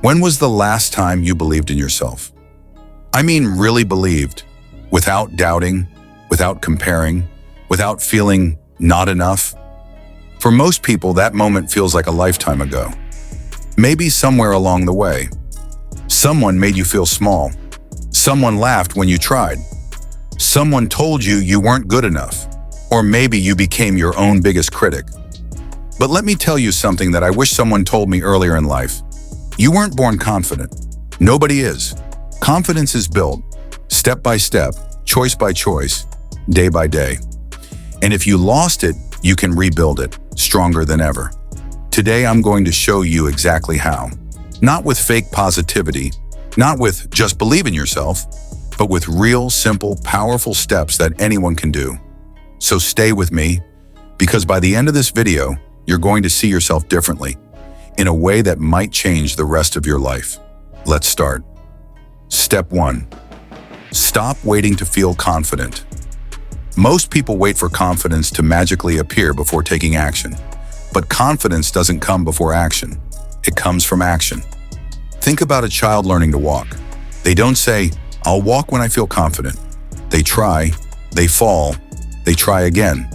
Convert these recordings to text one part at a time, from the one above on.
When was the last time you believed in yourself? I mean, really believed, without doubting, without comparing, without feeling not enough? For most people, that moment feels like a lifetime ago. Maybe somewhere along the way, someone made you feel small. Someone laughed when you tried. Someone told you you weren't good enough. Or maybe you became your own biggest critic. But let me tell you something that I wish someone told me earlier in life. You weren't born confident. Nobody is. Confidence is built, step by step, choice by choice, day by day. And if you lost it, you can rebuild it, stronger than ever. Today, I'm going to show you exactly how. Not with fake positivity, not with just believe in yourself, but with real, simple, powerful steps that anyone can do. So stay with me, because by the end of this video, you're going to see yourself differently, in a way that might change the rest of your life. Let's start. Step 1. Stop waiting to feel confident. Most people wait for confidence to magically appear before taking action. But confidence doesn't come before action. It comes from action. Think about a child learning to walk. They don't say, "I'll walk when I feel confident." They try, they fall, they try again.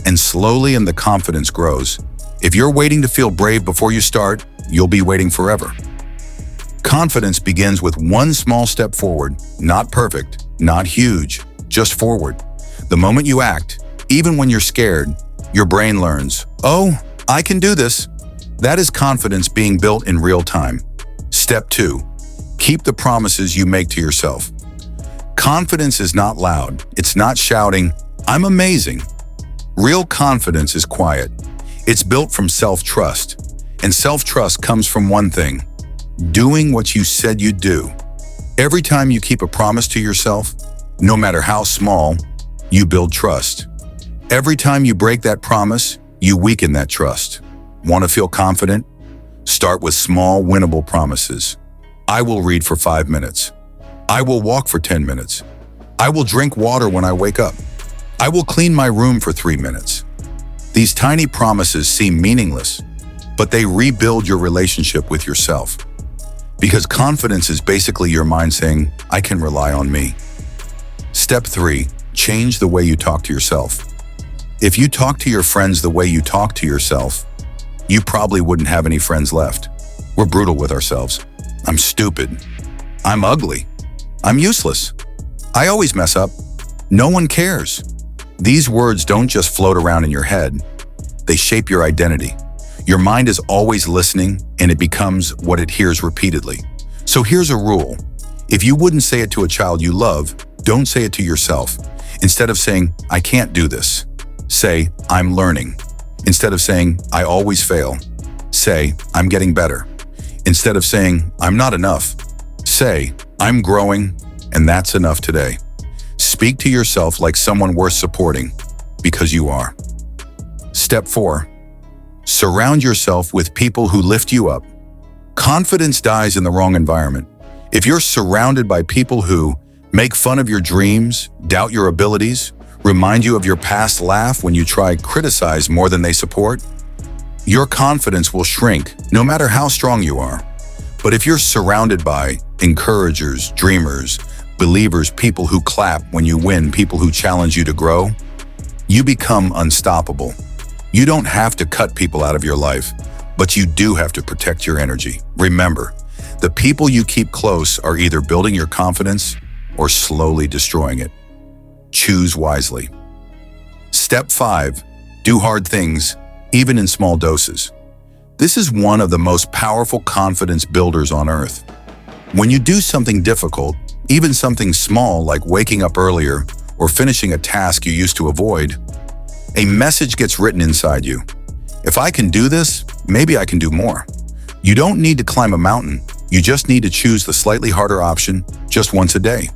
And slowly the confidence grows. If you're waiting to feel brave before you start, you'll be waiting forever. Confidence begins with one small step forward, not perfect, not huge, just forward. The moment you act, even when you're scared, your brain learns, "Oh, I can do this." That is confidence being built in real time. Step 2. Keep the promises you make to yourself. Confidence is not loud. It's not shouting, "I'm amazing." Real confidence is quiet. It's built from self-trust. And self-trust comes from one thing: doing what you said you'd do. Every time you keep a promise to yourself, no matter how small, you build trust. Every time you break that promise, you weaken that trust. Want to feel confident? Start with small, winnable promises. I will read for 5 minutes. I will walk for 10 minutes. I will drink water when I wake up. I will clean my room for 3 minutes. These tiny promises seem meaningless, but they rebuild your relationship with yourself. Because confidence is basically your mind saying, "I can rely on me." Step 3. Change the way you talk to yourself. If you talk to your friends the way you talk to yourself, you probably wouldn't have any friends left. We're brutal with ourselves. "I'm stupid. I'm ugly. I'm useless. I always mess up. No one cares." These words don't just float around in your head. They shape your identity. Your mind is always listening, and it becomes what it hears repeatedly. So here's a rule. If you wouldn't say it to a child you love, don't say it to yourself. Instead of saying, "I can't do this," say, "I'm learning." Instead of saying, "I always fail," say, "I'm getting better." Instead of saying, "I'm not enough," say, "I'm growing, and that's enough today." Speak to yourself like someone worth supporting, because you are. Step 4. Surround yourself with people who lift you up. Confidence dies in the wrong environment. If you're surrounded by people who make fun of your dreams, doubt your abilities, remind you of your past, laugh when you try, criticize more than they support, your confidence will shrink no matter how strong you are. But if you're surrounded by encouragers, dreamers, believers, people who clap when you win, people who challenge you to grow, you become unstoppable. You don't have to cut people out of your life, but you do have to protect your energy. Remember, the people you keep close are either building your confidence or slowly destroying it. Choose wisely. Step 5. Do hard things, even in small doses. This is one of the most powerful confidence builders on earth. When you do something difficult, even something small like waking up earlier or finishing a task you used to avoid, a message gets written inside you. If I can do this, maybe I can do more. You don't need to climb a mountain. You just need to choose the slightly harder option just once a day.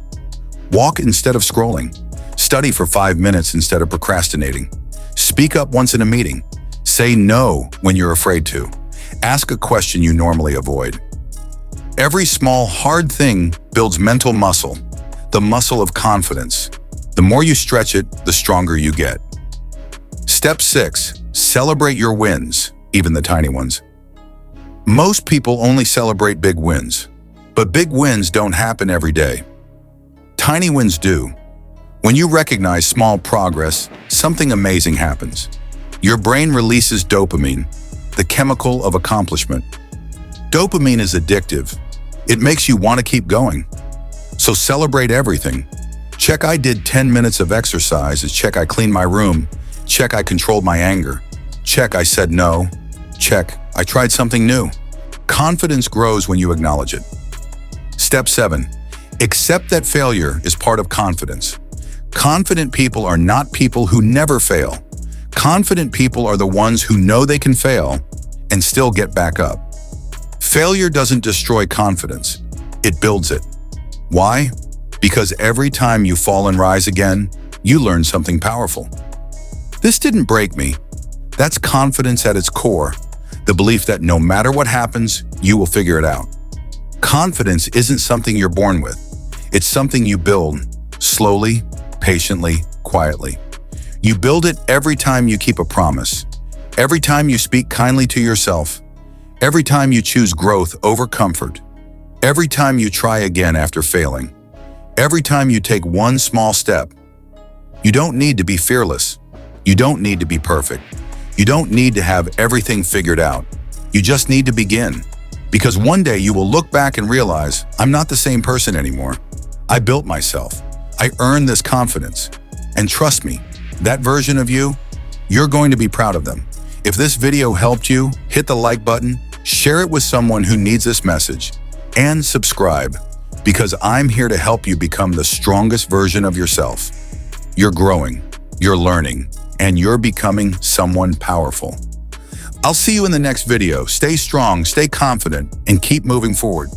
Walk instead of scrolling. Study for 5 minutes instead of procrastinating. Speak up once in a meeting. Say no when you're afraid to. Ask a question you normally avoid. Every small, hard thing builds mental muscle, the muscle of confidence. The more you stretch it, the stronger you get. Step 6. Celebrate your wins, even the tiny ones. Most people only celebrate big wins, but big wins don't happen every day. Tiny wins do. When you recognize small progress, something amazing happens. Your brain releases dopamine, the chemical of accomplishment. Dopamine is addictive. It makes you want to keep going. So celebrate everything. Check I did 10 minutes of exercise. Check I cleaned my room. Check I controlled my anger. Check I said no. Check I tried something new. Confidence grows when you acknowledge it. Step 7. Accept that failure is part of confidence. Confident people are not people who never fail. Confident people are the ones who know they can fail and still get back up. Failure doesn't destroy confidence. It builds it. Why? Because every time you fall and rise again, you learn something powerful. This didn't break me. That's confidence at its core, the belief that no matter what happens, you will figure it out. Confidence isn't something you're born with. It's something you build, slowly, patiently, quietly. You build it every time you keep a promise, every time you speak kindly to yourself, every time you choose growth over comfort, every time you try again after failing, every time you take one small step. You don't need to be fearless. You don't need to be perfect. You don't need to have everything figured out. You just need to begin. Because one day you will look back and realize, I'm not the same person anymore. I built myself. I earned this confidence. And trust me, that version of you, you're going to be proud of them. If this video helped you, hit the like button, share it with someone who needs this message, and subscribe, because I'm here to help you become the strongest version of yourself. You're growing, you're learning, and you're becoming someone powerful. I'll see you in the next video. Stay strong, stay confident, and keep moving forward.